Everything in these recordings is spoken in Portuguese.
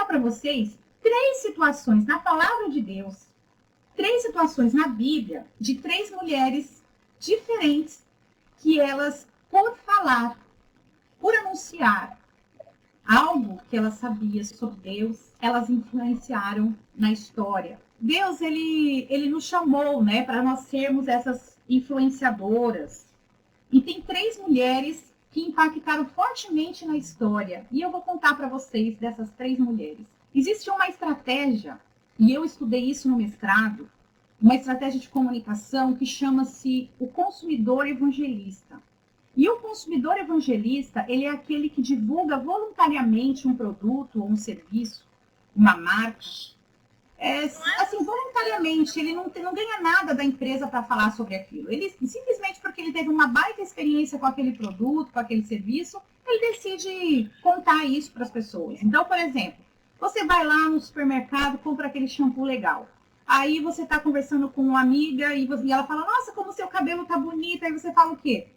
para vocês 3 situações na palavra de Deus, 3 situações na Bíblia, de 3 mulheres diferentes, que elas, por falar, por anunciar algo que elas sabiam sobre Deus, elas influenciaram na história. Deus, ele nos chamou, né, para nós sermos essas influenciadoras. E tem 3 mulheres que impactaram fortemente na história. E eu vou contar para vocês dessas 3 mulheres. Existe uma estratégia, e eu estudei isso no mestrado, uma estratégia de comunicação que chama-se o consumidor evangelista. E o consumidor evangelista, ele é aquele que divulga voluntariamente um produto ou um serviço, uma marca. Assim, voluntariamente, ele não ganha nada da empresa para falar sobre aquilo. Ele, simplesmente porque ele teve uma baita experiência com aquele produto, com aquele serviço, ele decide contar isso para as pessoas. Então, por exemplo, você vai lá no supermercado, compra aquele shampoo legal. Aí você está conversando com uma amiga e ela fala, nossa, como o seu cabelo tá bonito. Aí você fala o quê?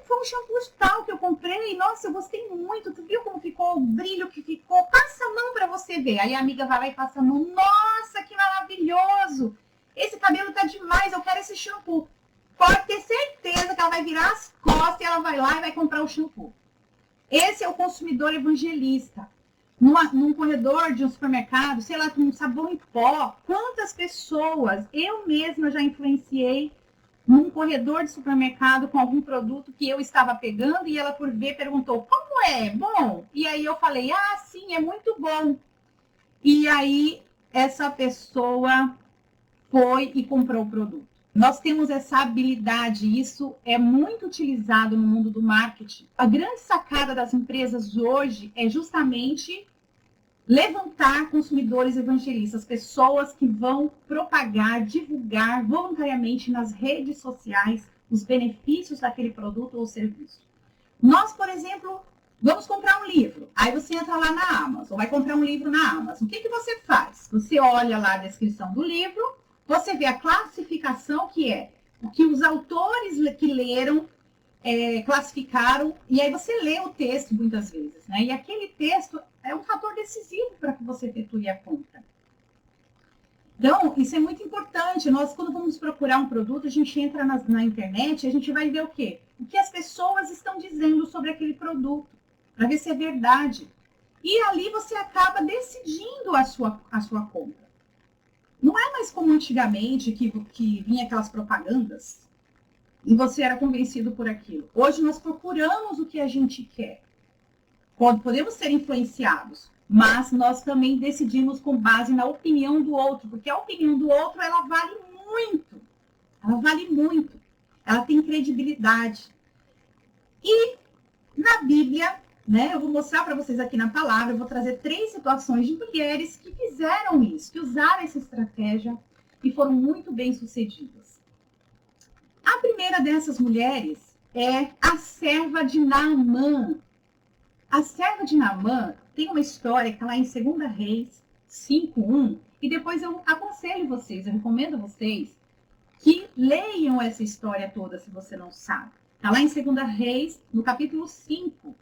Foi um shampoo tal que eu comprei, nossa, eu gostei muito, tu viu como ficou, o brilho que ficou, passa a mão para você ver. Aí a amiga vai lá e passa a mão, nossa, que maravilhoso, esse cabelo tá demais, eu quero esse shampoo. Pode ter certeza que ela vai virar as costas e ela vai lá e vai comprar o shampoo. Esse é o consumidor evangelista. Num corredor de um supermercado, sei lá, com um sabão em pó, quantas pessoas eu mesma já influenciei num corredor de supermercado com algum produto que eu estava pegando e ela, por ver, perguntou, como é? Bom? E aí eu falei, sim, é muito bom. E aí essa pessoa foi e comprou o produto. Nós temos essa habilidade, isso é muito utilizado no mundo do marketing. A grande sacada das empresas hoje é justamente levantar consumidores evangelistas, pessoas que vão propagar, divulgar voluntariamente nas redes sociais os benefícios daquele produto ou serviço. Nós, por exemplo, vamos comprar um livro. Aí você entra lá na Amazon, vai comprar um livro na Amazon. O que você faz? Você olha lá a descrição do livro, você vê a classificação que é o que os autores que leram classificaram, e aí você lê o texto muitas vezes, né? E aquele texto é um fator decisivo para que você efetue a compra. Então, isso é muito importante. Nós, quando vamos procurar um produto, a gente entra na internet e a gente vai ver o quê? O que as pessoas estão dizendo sobre aquele produto, para ver se é verdade. E ali você acaba decidindo a sua compra. Não é mais como antigamente, que vinha aquelas propagandas, e você era convencido por aquilo. Hoje nós procuramos o que a gente quer. Podemos ser influenciados, mas nós também decidimos com base na opinião do outro, porque a opinião do outro, ela vale muito. Ela vale muito. Ela tem credibilidade. E na Bíblia, né, eu vou mostrar para vocês aqui na palavra, eu vou trazer 3 situações de mulheres que fizeram isso, que usaram essa estratégia e foram muito bem-sucedidas. A primeira dessas mulheres é a serva de Naamã. A serva de Naamã tem uma história que está lá em 2 Reis 5:1, e depois eu aconselho vocês, eu recomendo vocês que leiam essa história toda, se você não sabe. Está lá em 2 Reis, no capítulo 5.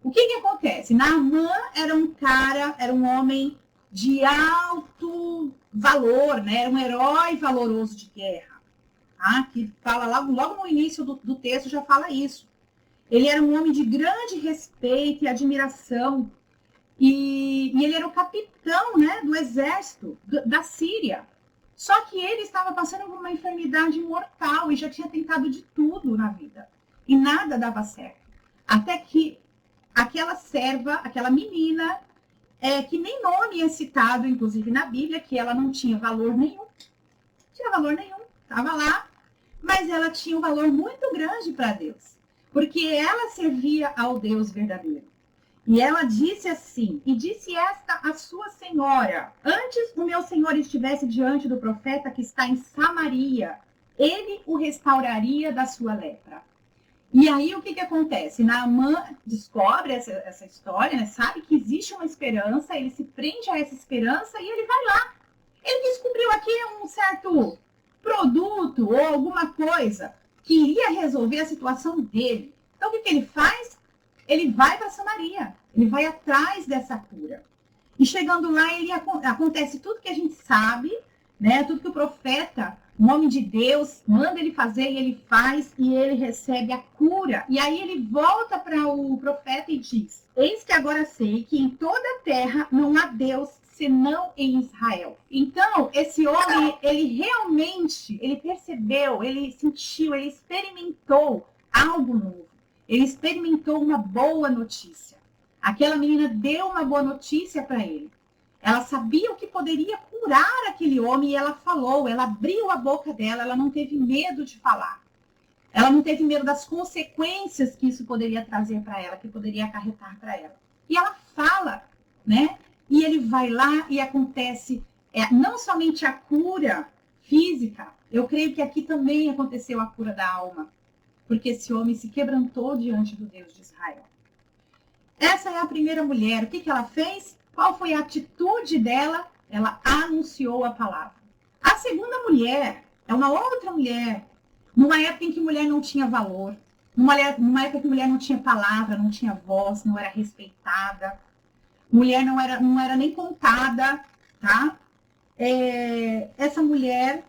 O que acontece? Naamã era um homem de alto valor, né? Era um herói valoroso de guerra. Que fala logo no início do texto, já fala isso. Ele era um homem de grande respeito e admiração, e ele era o capitão, né, do exército da Síria. Só que ele estava passando por uma enfermidade mortal e já tinha tentado de tudo na vida, e nada dava certo. Até que aquela serva, aquela menina, que nem nome é citado, inclusive na Bíblia, que ela não tinha valor nenhum, estava lá, mas ela tinha um valor muito grande para Deus, porque ela servia ao Deus verdadeiro. E ela disse assim, e disse esta a sua senhora, antes o meu senhor estivesse diante do profeta que está em Samaria, ele o restauraria da sua lepra. E aí o que acontece? Naamã descobre essa história, né? Sabe que existe uma esperança, ele se prende a essa esperança e ele vai lá. Ele descobriu aqui um certo produto ou alguma coisa que iria resolver a situação dele. Então, o que ele faz? Ele vai para Samaria, ele vai atrás dessa cura. E chegando lá, acontece tudo que a gente sabe, né? Tudo que o profeta, o homem de Deus, manda ele fazer e ele faz e ele recebe a cura. E aí ele volta para o profeta e diz: eis que agora sei que em toda a terra não há Deus senão em Israel. Então, esse homem, ele percebeu, ele sentiu, ele experimentou algo novo. Ele experimentou uma boa notícia. Aquela menina deu uma boa notícia para ele. Ela sabia o que poderia curar aquele homem e ela falou, ela abriu a boca dela, ela não teve medo de falar. Ela não teve medo das consequências que isso poderia trazer para ela, que poderia acarretar para ela. E ela fala, né? E ele vai lá e acontece não somente a cura física, eu creio que aqui também aconteceu a cura da alma, porque esse homem se quebrantou diante do Deus de Israel. Essa é a primeira mulher. O que ela fez? Qual foi a atitude dela? Ela anunciou a palavra. A segunda mulher é uma outra mulher, numa época em que mulher não tinha valor, numa época em que mulher não tinha palavra, não tinha voz, não era respeitada, mulher não era nem contada, tá? Essa mulher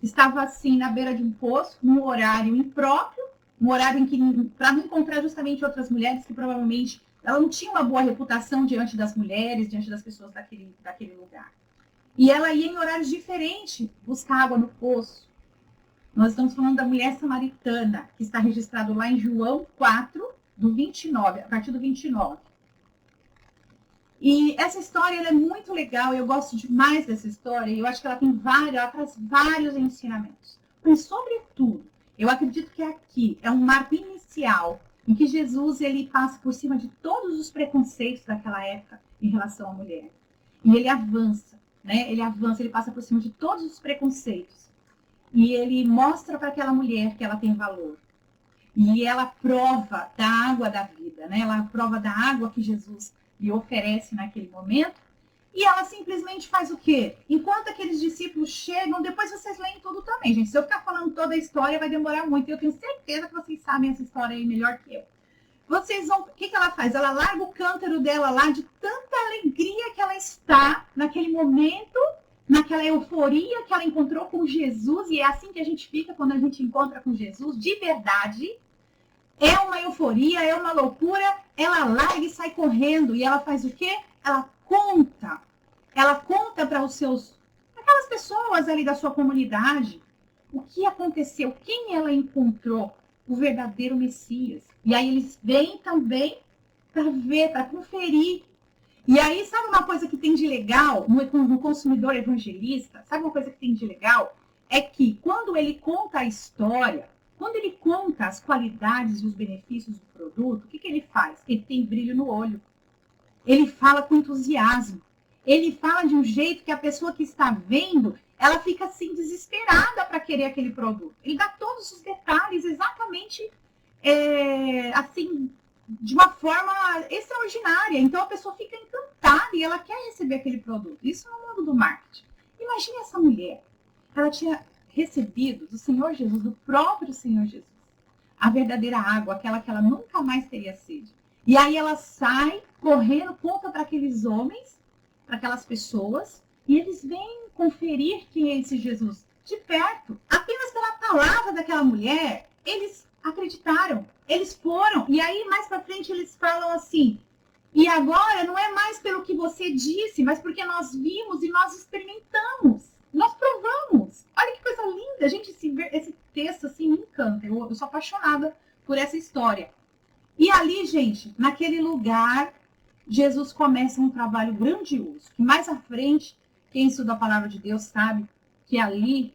estava assim na beira de um poço, num horário impróprio, um horário em que, para não encontrar justamente outras mulheres que provavelmente ela não tinha uma boa reputação diante das mulheres, diante das pessoas daquele lugar. E ela ia em horários diferentes buscar água no poço. Nós estamos falando da mulher samaritana, que está registrado lá em João 4, do 29, a partir do 29. E essa história ela é muito legal, eu gosto demais dessa história, e eu acho que ela traz vários ensinamentos. Mas, sobretudo, eu acredito que aqui é um marco inicial em que Jesus ele passa por cima de todos os preconceitos daquela época em relação à mulher. E ele avança, né? Ele passa por cima de todos os preconceitos. E ele mostra para aquela mulher que ela tem valor. E ela prova da água da vida, né? Ela prova da água que Jesus lhe oferece naquele momento. E ela simplesmente faz o quê? Enquanto aqueles discípulos chegam, depois vocês leem tudo também, gente. Se eu ficar falando toda a história, vai demorar muito. Eu tenho certeza que vocês sabem essa história aí melhor que eu. Vocês vão... O que ela faz? Ela larga o cântaro dela lá de tanta alegria que ela está naquele momento, naquela euforia que ela encontrou com Jesus. E é assim que a gente fica quando a gente encontra com Jesus, de verdade. É uma euforia, é uma loucura. Ela larga e sai correndo. E ela faz o quê? Ela conta para aquelas pessoas ali da sua comunidade o que aconteceu, quem ela encontrou, o verdadeiro Messias. E aí eles vêm também para ver, para conferir. E aí, sabe uma coisa que tem de legal no consumidor evangelista? Sabe uma coisa que tem de legal? É que quando ele conta a história, quando ele conta as qualidades e os benefícios do produto, o que ele faz? Ele tem brilho no olho. Ele fala com entusiasmo. Ele fala de um jeito que a pessoa que está vendo, ela fica assim desesperada para querer aquele produto. Ele dá todos os detalhes exatamente assim, de uma forma extraordinária. Então a pessoa fica encantada e ela quer receber aquele produto. Isso no mundo do marketing. Imagine essa mulher. Ela tinha recebido do Senhor Jesus, do próprio Senhor Jesus, a verdadeira água, aquela que ela nunca mais teria sede. E aí ela sai correndo, conta para aqueles homens, para aquelas pessoas, e eles vêm conferir quem é esse Jesus de perto. Apenas pela palavra daquela mulher, eles acreditaram, eles foram. E aí mais para frente eles falam assim: e agora não é mais pelo que você disse, mas porque nós vimos e nós experimentamos, nós provamos. Olha que coisa linda, gente, esse texto assim me encanta. Eu sou apaixonada por essa história. E ali, gente, naquele lugar, Jesus começa um trabalho grandioso. Que mais à frente, quem estuda a palavra de Deus sabe que ali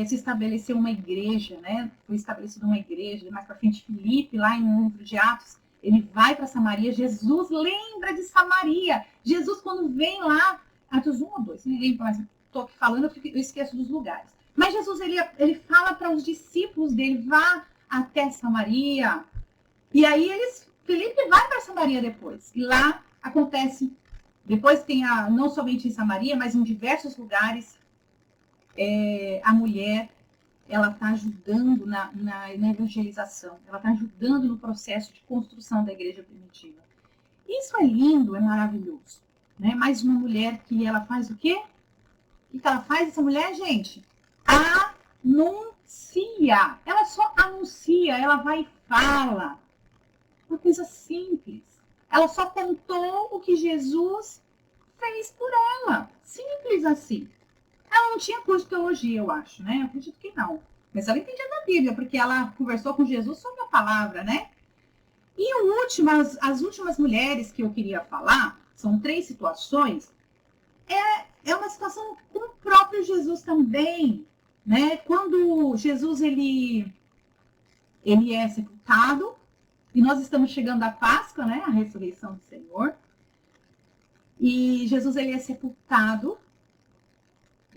se estabeleceu uma igreja, né? Foi estabelecida uma igreja. Mais para frente, Filipe, lá em um livro de Atos, ele vai para Samaria. Jesus lembra de Samaria. Jesus, quando vem lá, Atos 1 ou 2, ninguém mais estou aqui falando, eu esqueço dos lugares. Mas Jesus, ele fala para os discípulos dele, vá até Samaria. E aí Filipe vai para Samaria depois. E lá acontece, depois tem não somente em Samaria, mas em diversos lugares, a mulher, ela está ajudando na evangelização, ela está ajudando no processo de construção da igreja primitiva. Isso é lindo, é maravilhoso. né? Mais uma mulher que ela faz o quê? O que ela faz, essa mulher, gente? Anuncia. Ela só anuncia, ela vai e fala. Uma coisa simples. Ela só contou o que Jesus fez por ela. Simples assim. Ela não tinha curso de teologia, eu acho, né? Eu acredito que não. Mas ela entendia da Bíblia, porque ela conversou com Jesus sobre a palavra, né? E as últimas mulheres que eu queria falar, são 3 situações, é uma situação com o próprio Jesus também, né? Quando Jesus ele é sepultado, e nós estamos chegando à Páscoa, né? A ressurreição do Senhor. E Jesus ele é sepultado,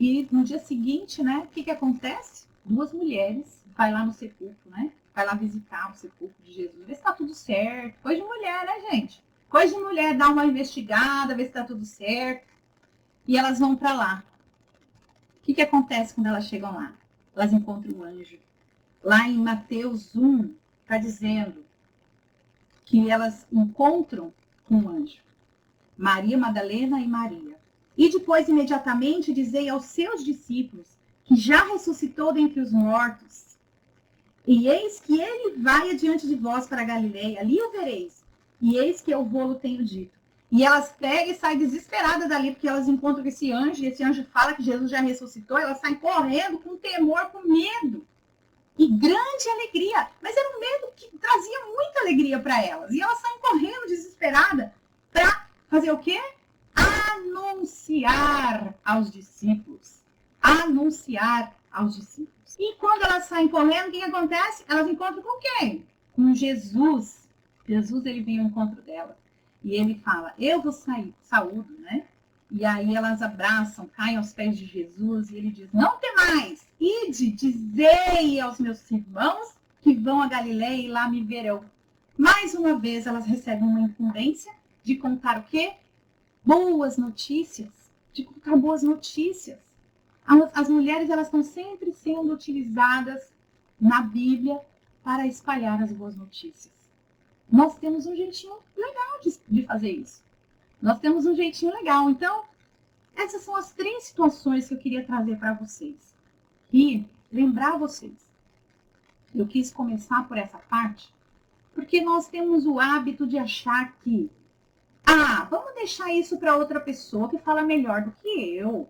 e no dia seguinte, né? O que acontece? 2 mulheres vai lá no sepulcro, né? Vai lá visitar o sepulcro de Jesus, ver se tá tudo certo. Coisa de mulher, né, gente? Coisa de mulher, dar uma investigada, ver se tá tudo certo. E elas vão para lá. O que acontece quando elas chegam lá? Elas encontram um anjo. Lá em Mateus 1, está dizendo que elas encontram um anjo. Maria Madalena e Maria. E depois, imediatamente, dizei aos seus discípulos que já ressuscitou dentre os mortos. E eis que ele vai adiante de vós para a Galileia, ali o vereis. E eis que eu vou-lo tenho dito. E elas pegam e saem desesperadas dali, porque elas encontram esse anjo, e esse anjo fala que Jesus já ressuscitou, elas saem correndo com temor, com medo. E grande alegria. Mas era um medo que trazia muita alegria para elas. E elas saem correndo, desesperadas, para fazer o quê? Anunciar aos discípulos. Anunciar aos discípulos. E quando elas saem correndo, o que acontece? Elas encontram com quem? Com Jesus. Jesus, ele vem ao encontro delas. E ele fala, eu vou sair, saúdo, né? E aí elas abraçam, caem aos pés de Jesus, e ele diz, não temais, ide, dizei aos meus irmãos que vão a Galileia e lá me verão. Mais uma vez, elas recebem uma incumbência de contar o quê? Boas notícias. De contar boas notícias. As mulheres, elas estão sempre sendo utilizadas na Bíblia para espalhar as boas notícias. Nós temos um jeitinho legal de fazer isso. Nós temos um jeitinho legal. Então, essas são as 3 situações que eu queria trazer para vocês. E lembrar vocês. Eu quis começar por essa parte, porque nós temos o hábito de achar que, vamos deixar isso para outra pessoa que fala melhor do que eu.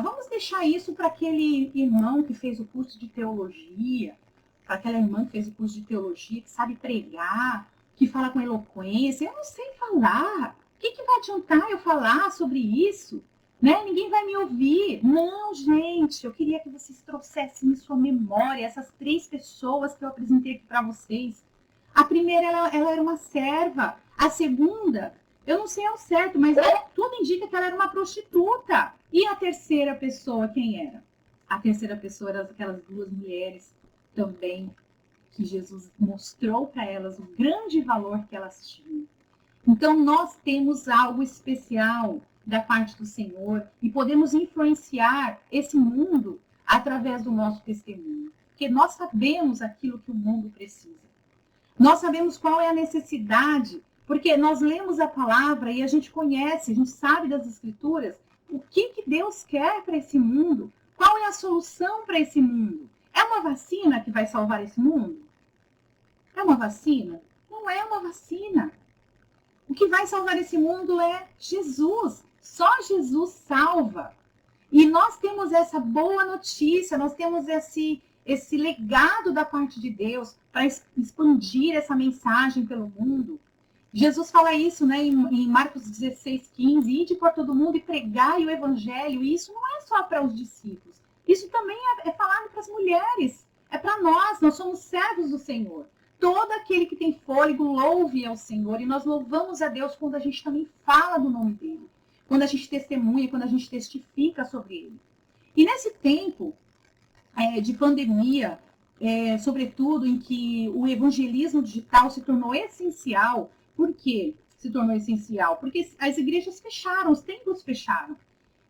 Vamos deixar isso para aquele irmão que fez o curso de teologia, para aquela irmã que fez o curso de teologia, que sabe pregar, que fala com eloquência. Eu não sei falar. O que vai adiantar eu falar sobre isso? Né? Ninguém vai me ouvir. Não, gente, eu queria que vocês trouxessem em sua memória essas 3 pessoas que eu apresentei aqui para vocês. A primeira, ela era uma serva. A segunda, eu não sei ao certo, mas tudo indica que ela era uma prostituta. E a terceira pessoa, quem era? A terceira pessoa era aquelas 2 mulheres também, que Jesus mostrou para elas o grande valor que elas tinham. Então, nós temos algo especial da parte do Senhor e podemos influenciar esse mundo através do nosso testemunho. Porque nós sabemos aquilo que o mundo precisa. Nós sabemos qual é a necessidade, porque nós lemos a palavra e a gente conhece, a gente sabe das Escrituras, o que Deus quer para esse mundo, qual é a solução para esse mundo. É uma vacina que vai salvar esse mundo? É uma vacina? Não é uma vacina. O que vai salvar esse mundo é Jesus. Só Jesus salva. E nós temos essa boa notícia, nós temos esse legado da parte de Deus para expandir essa mensagem pelo mundo. Jesus fala isso, né, em Marcos 16:15, ide por todo mundo e pregai o evangelho. E isso não é só para os discípulos. Isso também é falado para as mulheres. É para nós somos servos do Senhor. Todo aquele que tem fôlego louve ao Senhor. E nós louvamos a Deus quando a gente também fala do nome dele. Quando a gente testemunha, quando a gente testifica sobre ele. E nesse tempo de pandemia, sobretudo em que o evangelismo digital se tornou essencial. Por quê? Se tornou essencial? Porque as igrejas fecharam, os templos fecharam.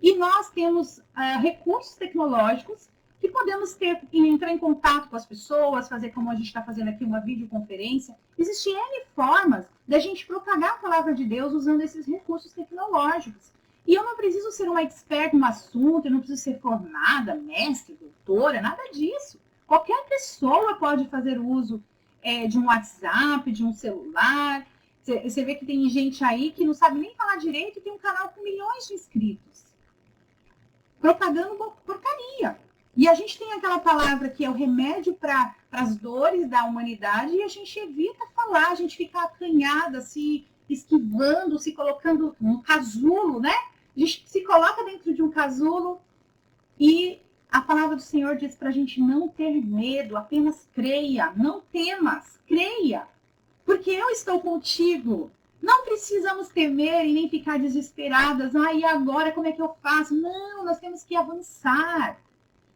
E nós temos recursos tecnológicos que podemos entrar em contato com as pessoas, fazer como a gente está fazendo aqui uma videoconferência. Existem N formas da gente propagar a palavra de Deus usando esses recursos tecnológicos. E eu não preciso ser uma expert no assunto, eu não preciso ser formada, mestre, doutora, nada disso. Qualquer pessoa pode fazer uso de um WhatsApp, de um celular. Você vê que tem gente aí que não sabe nem falar direito e tem um canal com milhões de inscritos. Propagando porcaria. E a gente tem aquela palavra que é o remédio para as dores da humanidade e a gente evita falar, a gente fica acanhada, se esquivando, se colocando num casulo, né? A gente se coloca dentro de um casulo e a palavra do Senhor diz para a gente não ter medo, apenas creia, não temas, creia, porque eu estou contigo. Não precisamos temer e nem ficar desesperadas. E agora como é que eu faço? Não, nós temos que avançar.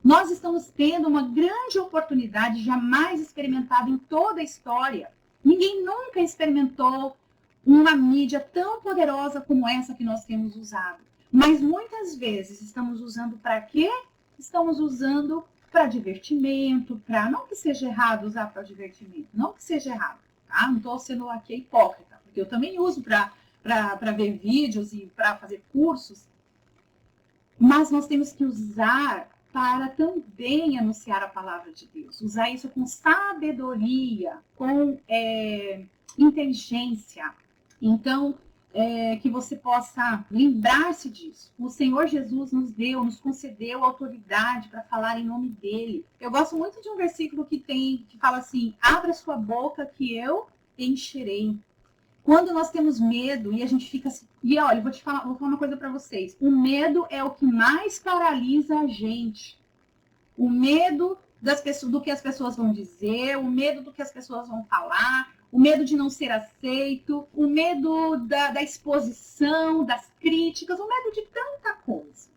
Nós estamos tendo uma grande oportunidade jamais experimentada em toda a história. Ninguém nunca experimentou uma mídia tão poderosa como essa que nós temos usado. Mas muitas vezes estamos usando para quê? Estamos usando para divertimento, para não que seja errado usar para divertimento, não que seja errado, tá? Não estou sendo aqui hipócrita, porque eu também uso para ver vídeos e para fazer cursos, mas nós temos que usar para também anunciar a palavra de Deus, usar isso com sabedoria, com inteligência. Então, que você possa lembrar-se disso. O Senhor Jesus nos concedeu autoridade para falar em nome dele. Eu gosto muito de um versículo que fala assim: abra sua boca que eu encherei. Quando nós temos medo e a gente fica assim, e olha, vou falar uma coisa para vocês. O medo é o que mais paralisa a gente. O medo do que as pessoas vão dizer, o medo do que as pessoas vão falar, o medo de não ser aceito, o medo da exposição, das críticas, o medo de tanta coisa.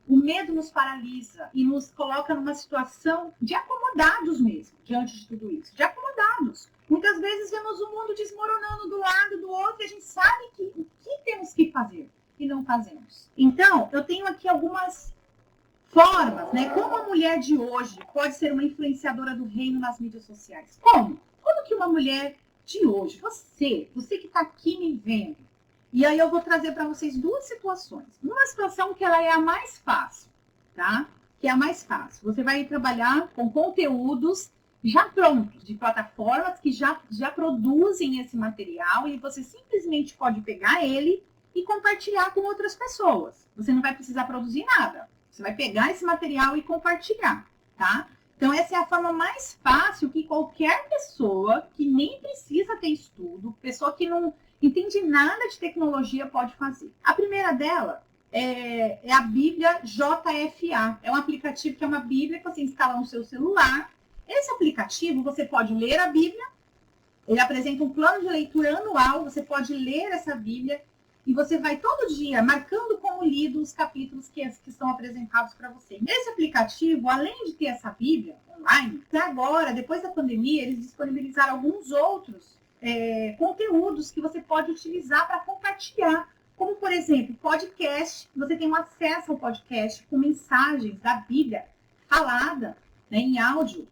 O medo nos paralisa e nos coloca numa situação de acomodados mesmo, diante de tudo isso, de acomodados. Muitas vezes vemos o mundo desmoronando do lado do outro e a gente sabe o que temos que fazer e não fazemos. Então, eu tenho aqui algumas formas, né? Como a mulher de hoje pode ser uma influenciadora do reino nas mídias sociais? Como? Como que uma mulher de hoje, você que está aqui me vendo, e aí eu vou trazer para vocês duas situações. Uma situação que ela é a mais fácil, tá? Que é a mais fácil. Você vai trabalhar com conteúdos já prontos, de plataformas que já produzem esse material e você simplesmente pode pegar ele e compartilhar com outras pessoas. Você não vai precisar produzir nada. Você vai pegar esse material e compartilhar, tá? Então, essa é a forma mais fácil que qualquer pessoa que nem precisa ter estudo, pessoa que não entende nada de tecnologia pode fazer. A primeira dela é a Bíblia JFA. É um aplicativo que é uma Bíblia que você instala no seu celular. Esse aplicativo, você pode ler a Bíblia, ele apresenta um plano de leitura anual, você pode ler essa Bíblia e você vai todo dia marcando como lido os capítulos que são apresentados para você. Nesse aplicativo, além de ter essa Bíblia online, agora, depois da pandemia, eles disponibilizaram alguns outros conteúdos que você pode utilizar para compartilhar. Como, por exemplo, podcast. Você tem um acesso ao podcast com mensagens da Bíblia falada, né, em áudio.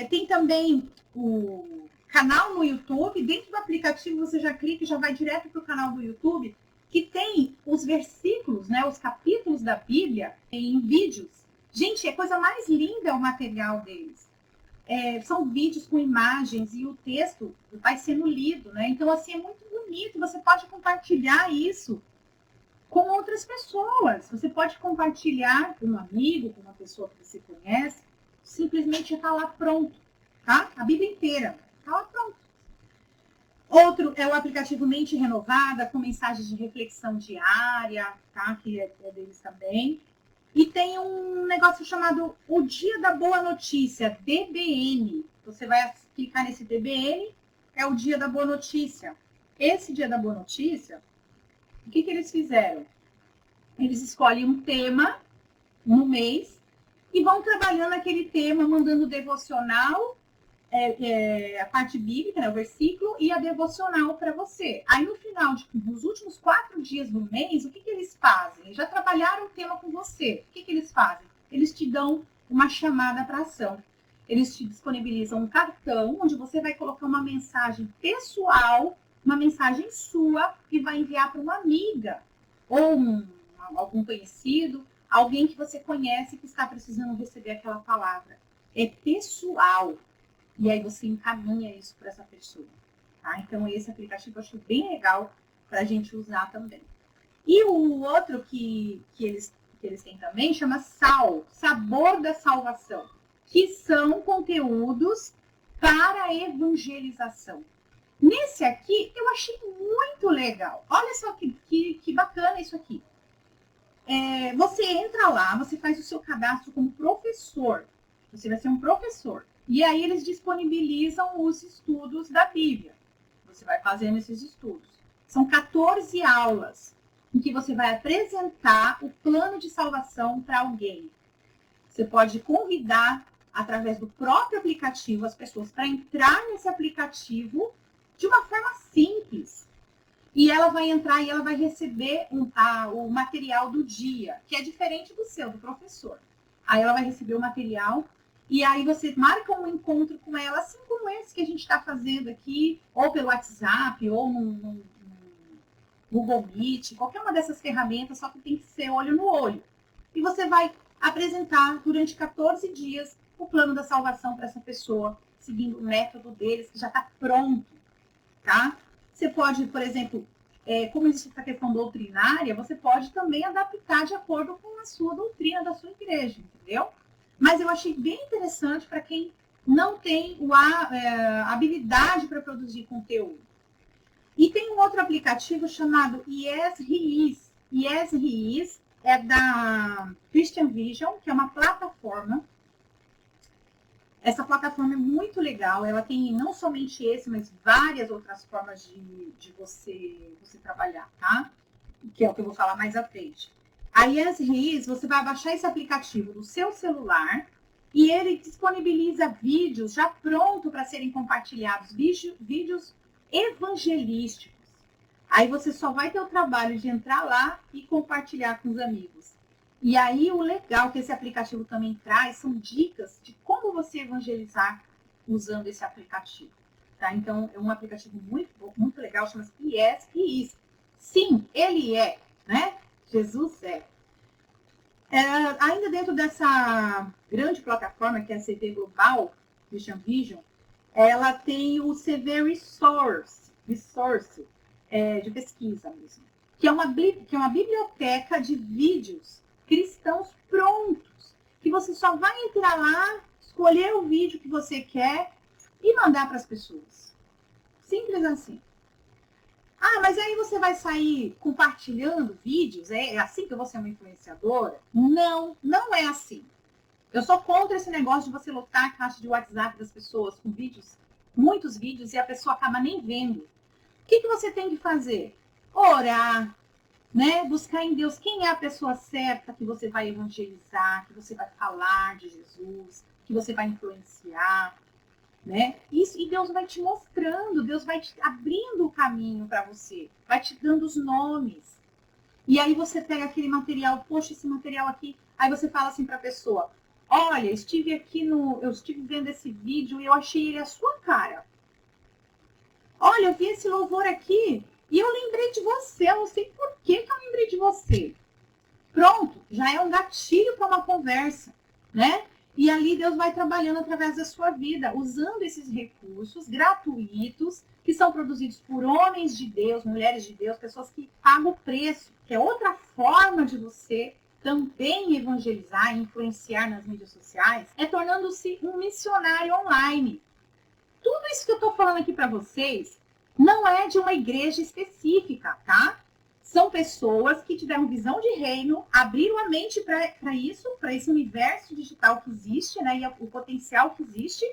Tem também o canal no YouTube. Dentro do aplicativo você já clica e já vai direto para o canal do YouTube, que tem os versículos, né, os capítulos da Bíblia em vídeos. Gente, é coisa mais linda o material deles. São vídeos com imagens e o texto vai sendo lido, né? Então, assim, é muito bonito. Você pode compartilhar isso com outras pessoas. Você pode compartilhar com um amigo, com uma pessoa que você conhece. Simplesmente está lá pronto, tá? A Bíblia inteira está lá pronto. Outro é o aplicativo Mente Renovada, com mensagens de reflexão diária, tá? Que é deles também. E tem um negócio chamado O Dia da Boa Notícia, DBN. Você vai clicar nesse DBN, é o Dia da Boa Notícia. Esse Dia da Boa Notícia, o que eles fizeram? Eles escolhem um tema no mês e vão trabalhando aquele tema, mandando devocional, a parte bíblica, né, o versículo, e a devocional para você. Aí, no final dos últimos 4 dias do mês, o que eles fazem? Eles já trabalharam o tema com você. O que eles fazem? Eles te dão uma chamada para ação. Eles te disponibilizam um cartão onde você vai colocar uma mensagem pessoal, uma mensagem sua e vai enviar para uma amiga ou algum conhecido, alguém que você conhece que está precisando receber aquela palavra. É pessoal. E aí você encaminha isso para essa pessoa. Tá? Então, esse aplicativo eu acho bem legal para a gente usar também. E o outro que eles têm também chama Sabor da Salvação, que são conteúdos para evangelização. Nesse aqui, eu achei muito legal. Olha só que bacana isso aqui. Você entra lá, você faz o seu cadastro como professor. Você vai ser um professor. E aí eles disponibilizam os estudos da Bíblia. Você vai fazendo esses estudos. São 14 aulas em que você vai apresentar o plano de salvação para alguém. Você pode convidar, através do próprio aplicativo, as pessoas para entrar nesse aplicativo de uma forma simples. E ela vai entrar e ela vai receber o material do dia, que é diferente do seu, do professor. Aí ela vai receber o material e aí você marca um encontro com ela, assim como esse que a gente está fazendo aqui, ou pelo WhatsApp, ou no Google Meet, qualquer uma dessas ferramentas, só que tem que ser olho no olho. E você vai apresentar durante 14 dias o plano da salvação para essa pessoa, seguindo o método deles, que já está pronto, tá? Você pode, por exemplo, como existe essa questão doutrinária, você pode também adaptar de acordo com a sua doutrina da sua igreja, entendeu? Mas eu achei bem interessante para quem não tem a habilidade para produzir conteúdo. E tem um outro aplicativo chamado Yes He Is. Yes He Is é da Christian Vision, que é uma plataforma. Essa plataforma é muito legal. Ela tem não somente esse, mas várias outras formas de você trabalhar, tá? Que é o que eu vou falar mais à frente. A Yes He Is, você vai baixar esse aplicativo no seu celular e ele disponibiliza vídeos já pronto para serem compartilhados, vídeos evangelísticos. Aí você só vai ter o trabalho de entrar lá e compartilhar com os amigos. E aí o legal que esse aplicativo também traz são dicas de como você evangelizar usando esse aplicativo. Tá? Então é um aplicativo muito legal, chama-se Yes He Is. Sim, ele é, né? Jesus é. Ainda dentro dessa grande plataforma que é a CV Global, Christian Vision, ela tem o CV Resource de pesquisa mesmo, que é uma biblioteca de vídeos cristãos prontos, que você só vai entrar lá, escolher o vídeo que você quer e mandar para as pessoas. Simples assim. Ah, mas aí você vai sair compartilhando vídeos? É assim que eu vou ser uma influenciadora? Não, não é assim. Eu sou contra esse negócio de você lotar a caixa de WhatsApp das pessoas com vídeos, muitos vídeos, e a pessoa acaba nem vendo. O que você tem que fazer? Orar, né? Buscar em Deus quem é a pessoa certa que você vai evangelizar, que você vai falar de Jesus, que você vai influenciar. Né? Isso, e Deus vai te mostrando, Deus vai te abrindo o caminho para você, vai te dando os nomes. E aí você pega aquele material, poxa, esse material aqui, aí você fala assim para a pessoa, olha, eu estive vendo esse vídeo e eu achei ele a sua cara. Olha, eu vi esse louvor aqui e eu lembrei de você, eu não sei por que eu lembrei de você. Pronto, já é um gatilho para uma conversa, né? E ali Deus vai trabalhando através da sua vida, usando esses recursos gratuitos, que são produzidos por homens de Deus, mulheres de Deus, pessoas que pagam o preço, que é outra forma de você também evangelizar e influenciar nas mídias sociais, é tornando-se um missionário online. Tudo isso que eu estou falando aqui para vocês não é de uma igreja específica, tá? São pessoas que tiveram visão de reino, abriram a mente para isso, para esse universo digital que existe, né, e o potencial que existe,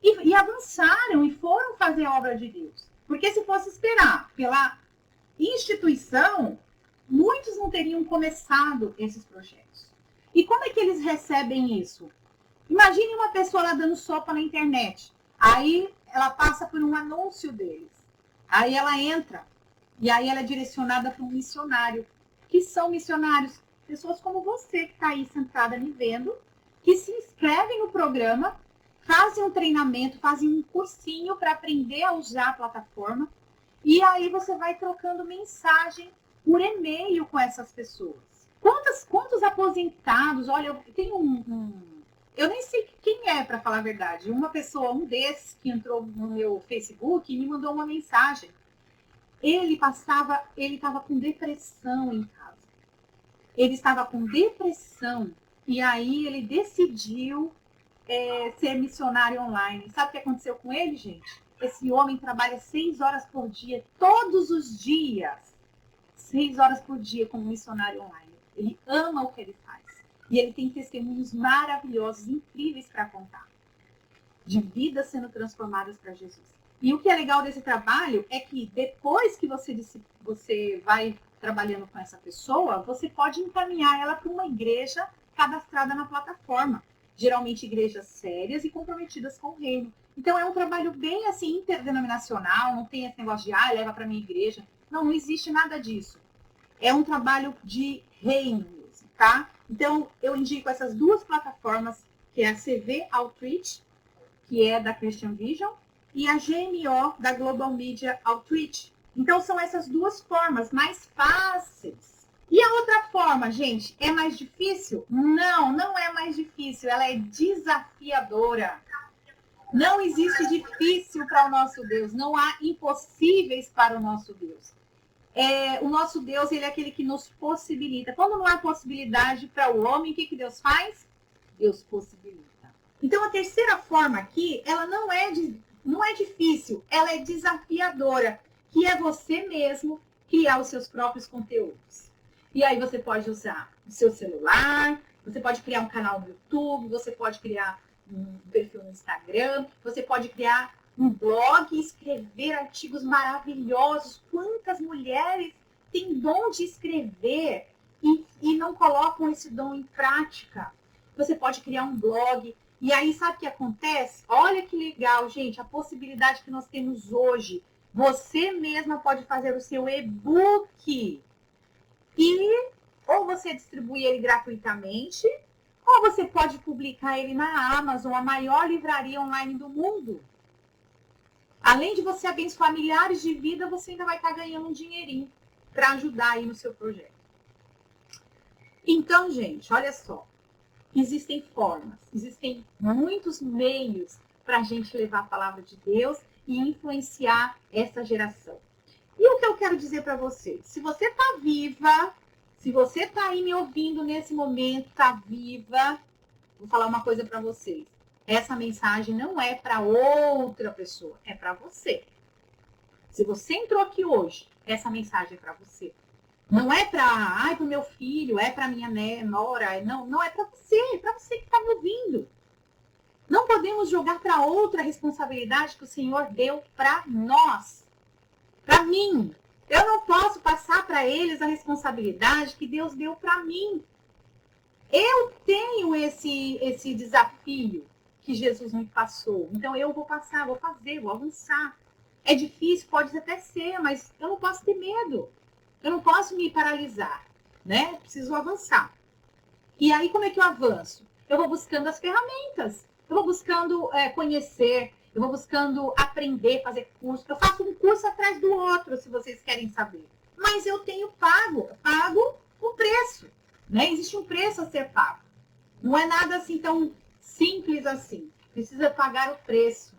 e avançaram e foram fazer a obra de Deus. Porque se fosse esperar pela instituição, muitos não teriam começado esses projetos. E como é que eles recebem isso? Imagine uma pessoa lá dando sopa na internet. Aí ela passa por um anúncio deles. Aí ela entra. E aí ela é direcionada para um missionário. Que são missionários? Pessoas como você que está aí sentada me vendo que se inscrevem no programa, fazem um treinamento, fazem um cursinho para aprender a usar a plataforma. E aí você vai trocando mensagem por e-mail com essas pessoas. Quantos aposentados? Olha, eu tenho eu nem sei quem é, para falar a verdade. Uma pessoa, um desses que entrou no meu Facebook e me mandou uma mensagem. Ele estava com depressão em casa. Ele estava com depressão e aí ele decidiu ser missionário online. Sabe o que aconteceu com ele, gente? Esse homem trabalha 6 horas por dia, todos os dias. 6 horas por dia como missionário online. Ele ama o que ele faz. E ele tem testemunhos maravilhosos, incríveis para contar. De vidas sendo transformadas para Jesus. E o que é legal desse trabalho é que depois que você vai trabalhando com essa pessoa, você pode encaminhar ela para uma igreja cadastrada na plataforma. Geralmente igrejas sérias e comprometidas com o reino. Então é um trabalho bem assim interdenominacional, não tem esse negócio de leva para minha igreja. Não existe nada disso. É um trabalho de reino mesmo, tá? Então eu indico essas duas plataformas, que é a CV Outreach, que é da Christian Vision, e a GMO da Global Media Outreach. Então são essas duas formas mais fáceis. E a outra forma, gente, é mais difícil? Não, não é mais difícil, ela é desafiadora. Não existe difícil para o nosso Deus, não há impossíveis para o nosso Deus. O nosso Deus, ele é aquele que nos possibilita. Quando não há possibilidade para o homem, o que Deus faz? Deus possibilita. Então a terceira forma aqui, ela não é difícil, ela é desafiadora, que é você mesmo criar os seus próprios conteúdos. E aí você pode usar o seu celular, você pode criar um canal no YouTube, você pode criar um perfil no Instagram, você pode criar um blog, escrever artigos maravilhosos. Quantas mulheres têm dom de escrever e não colocam esse dom em prática? Você pode criar um blog. E aí, sabe o que acontece? Olha que legal, gente, a possibilidade que nós temos hoje. Você mesma pode fazer o seu e-book. E ou você distribui ele gratuitamente, ou você pode publicar ele na Amazon, a maior livraria online do mundo. Além de você abençoar milhares de vidas, você ainda vai estar ganhando um dinheirinho para ajudar aí no seu projeto. Então, gente, olha só. Existem formas, existem muitos meios para a gente levar a palavra de Deus e influenciar essa geração. E o que eu quero dizer para vocês? Se você está viva, se você está aí me ouvindo nesse momento, está viva, vou falar uma coisa para vocês. Essa mensagem não é para outra pessoa, é para você. Se você entrou aqui hoje, essa mensagem é para você. Não é para o meu filho, é para minha nora, não é para você que está me ouvindo. Não podemos jogar para outra responsabilidade que o Senhor deu para nós, para mim. Eu não posso passar para eles a responsabilidade que Deus deu para mim. Eu tenho esse desafio que Jesus me passou. Então eu vou passar, vou fazer, vou avançar. É difícil, pode até ser, mas eu não posso ter medo. Eu não posso me paralisar, né? Preciso avançar. E aí, como é que eu avanço? Eu vou buscando as ferramentas. Eu vou buscando conhecer. Eu vou buscando aprender, fazer curso. Eu faço um curso atrás do outro, se vocês querem saber. Mas eu tenho pago o preço, né? Existe um preço a ser pago. Não é nada assim tão simples assim. Precisa pagar o preço.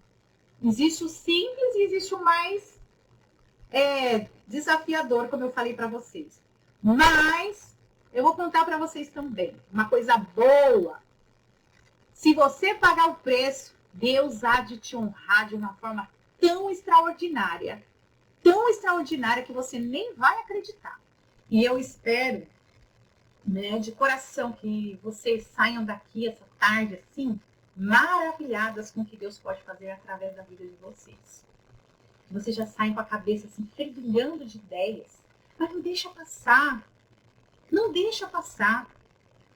Existe o simples e existe o mais desafiador, como eu falei para vocês. Mas eu vou contar para vocês também uma coisa boa. Se você pagar o preço, Deus há de te honrar de uma forma tão extraordinária que você nem vai acreditar. E eu espero, né, de coração, que vocês saiam daqui essa tarde assim, maravilhadas com o que Deus pode fazer através da vida de vocês. Vocês já saem com a cabeça assim, fervilhando de ideias. Mas não deixa passar. Não deixa passar.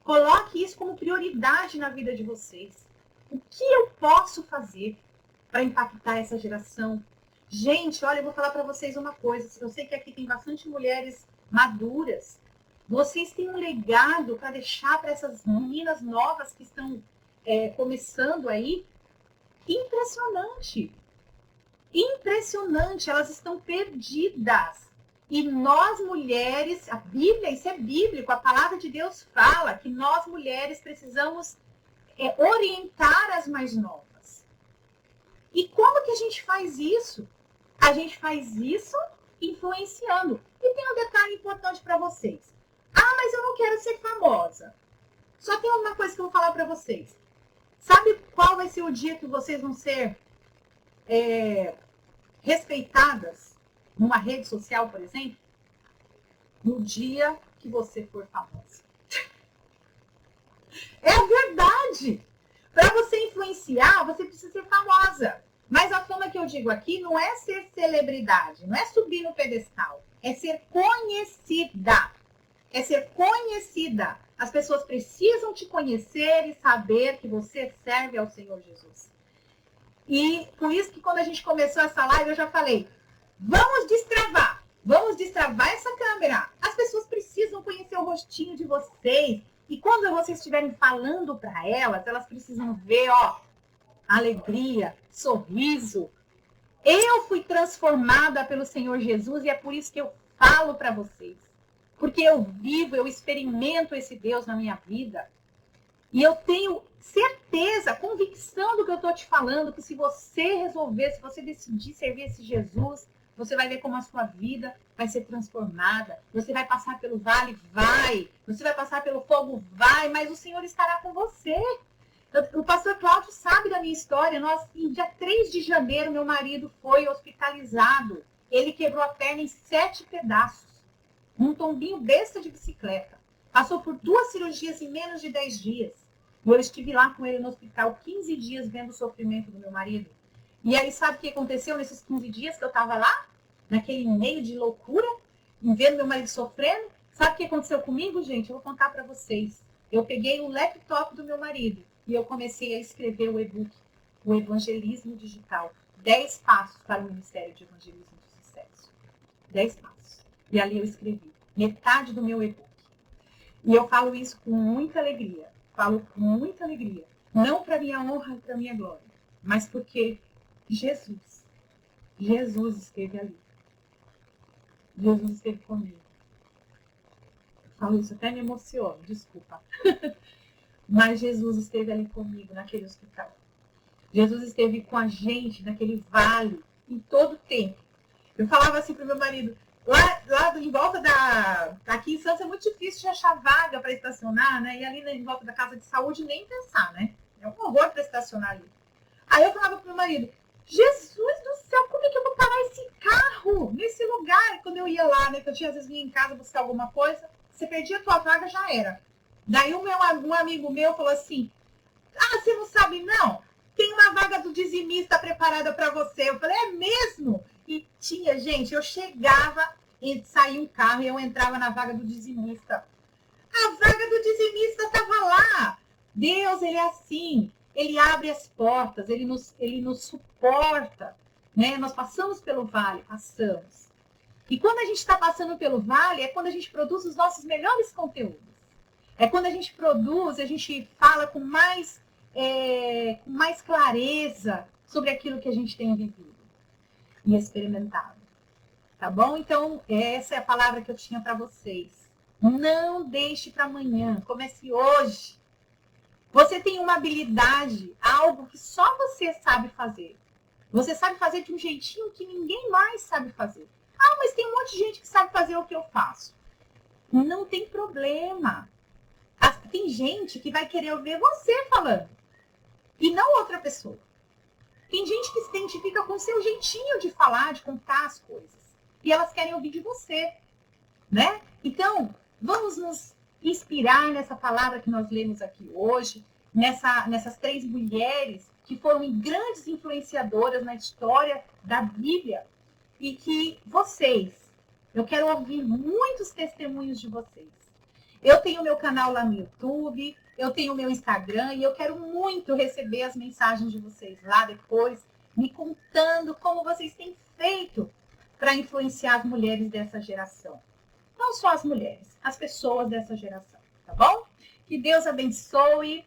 Coloque isso como prioridade na vida de vocês. O que eu posso fazer para impactar essa geração? Gente, olha, eu vou falar para vocês uma coisa. Eu sei que aqui tem bastante mulheres maduras. Vocês têm um legado para deixar para essas meninas novas que estão começando aí, impressionante. Impressionante, elas estão perdidas. E nós mulheres, a Bíblia, isso é bíblico, a palavra de Deus fala que nós mulheres precisamos orientar as mais novas. E como que a gente faz isso? A gente faz isso influenciando. E tem um detalhe importante para vocês. Ah, mas eu não quero ser famosa. Só tem uma coisa que eu vou falar para vocês. Sabe qual vai ser o dia que vocês vão ser respeitadas numa rede social, por exemplo? No dia que você for famosa. É verdade! Para você influenciar, você precisa ser famosa. Mas a fama que eu digo aqui não é ser celebridade, não é subir no pedestal. É ser conhecida. É ser conhecida. As pessoas precisam te conhecer e saber que você serve ao Senhor Jesus. E por isso que quando a gente começou essa live, eu já falei, vamos destravar essa câmera. As pessoas precisam conhecer o rostinho de vocês. E quando vocês estiverem falando para elas, elas precisam ver, alegria, sorriso. Eu fui transformada pelo Senhor Jesus e é por isso que eu falo para vocês. Porque eu vivo, eu experimento esse Deus na minha vida. E eu tenho certeza, convicção do que eu estou te falando, que se você resolver, se você decidir servir esse Jesus, você vai ver como a sua vida vai ser transformada. Você vai passar pelo vale? Vai. Você vai passar pelo fogo? Vai. Mas o Senhor estará com você. O pastor Cláudio sabe da minha história. Em dia 3 de janeiro, meu marido foi hospitalizado. Ele quebrou a perna em 7 pedaços. Um tombinho besta de bicicleta. Passou por 2 cirurgias em menos de 10 dias. Eu estive lá com ele no hospital 15 dias vendo o sofrimento do meu marido. E aí, sabe o que aconteceu nesses 15 dias que eu estava lá? Naquele meio de loucura, vendo meu marido sofrendo. Sabe o que aconteceu comigo, gente? Eu vou contar para vocês. Eu peguei o laptop do meu marido e eu comecei a escrever o e-book, o Evangelismo Digital. 10 passos para o Ministério de Evangelismo de Sucesso. 10 passos. E ali eu escrevi metade do meu e-book. E eu falo isso com muita alegria. Falo com muita alegria. Não para minha honra e para minha glória, mas porque Jesus esteve ali. Jesus esteve comigo. Eu falo isso, até me emociono, desculpa. Mas Jesus esteve ali comigo naquele hospital. Jesus esteve com a gente naquele vale, em todo o tempo. Eu falava assim para o meu marido, lá em volta aqui em Santos é muito difícil de achar vaga para estacionar, né? E ali em volta da casa de saúde nem pensar, né? É um horror para estacionar ali. Aí eu falava para o meu marido, Jesus do céu, como é que eu vou parar esse carro nesse lugar? Quando eu ia lá, né? Que eu tinha às vezes vinha em casa buscar alguma coisa, você perdia a tua vaga, já era. Daí um amigo meu falou assim, você não sabe não? Tem uma vaga do dizimista preparada para você. Eu falei, é mesmo? E tinha, gente, eu chegava e saía um carro e eu entrava na vaga do dizimista. A vaga do dizimista estava lá. Deus, ele é assim. Ele abre as portas, ele nos suporta. Né? Nós passamos pelo vale, passamos. E quando a gente está passando pelo vale, é quando a gente produz os nossos melhores conteúdos. É quando a gente produz, a gente fala com mais clareza sobre aquilo que a gente tem vivido e experimentado. Tá bom? Então, essa é a palavra que eu tinha para vocês. Não deixe para amanhã, comece hoje. Você tem uma habilidade, algo que só você sabe fazer. Você sabe fazer de um jeitinho que ninguém mais sabe fazer. Mas tem um monte de gente que sabe fazer o que eu faço. Não tem problema. Tem gente que vai querer ouvir você falando. E não outra pessoa. Tem gente que se identifica com o seu jeitinho de falar, de contar as coisas. E elas querem ouvir de você. Né? Então, vamos nos inspirar nessa palavra que nós lemos aqui hoje, nessas 3 mulheres que foram grandes influenciadoras na história da Bíblia. E que eu quero ouvir muitos testemunhos de vocês. Eu tenho meu canal lá no YouTube, eu tenho meu Instagram e eu quero muito receber as mensagens de vocês lá depois, me contando como vocês têm feito para influenciar as mulheres dessa geração. Não só as mulheres, as pessoas dessa geração, tá bom? Que Deus abençoe.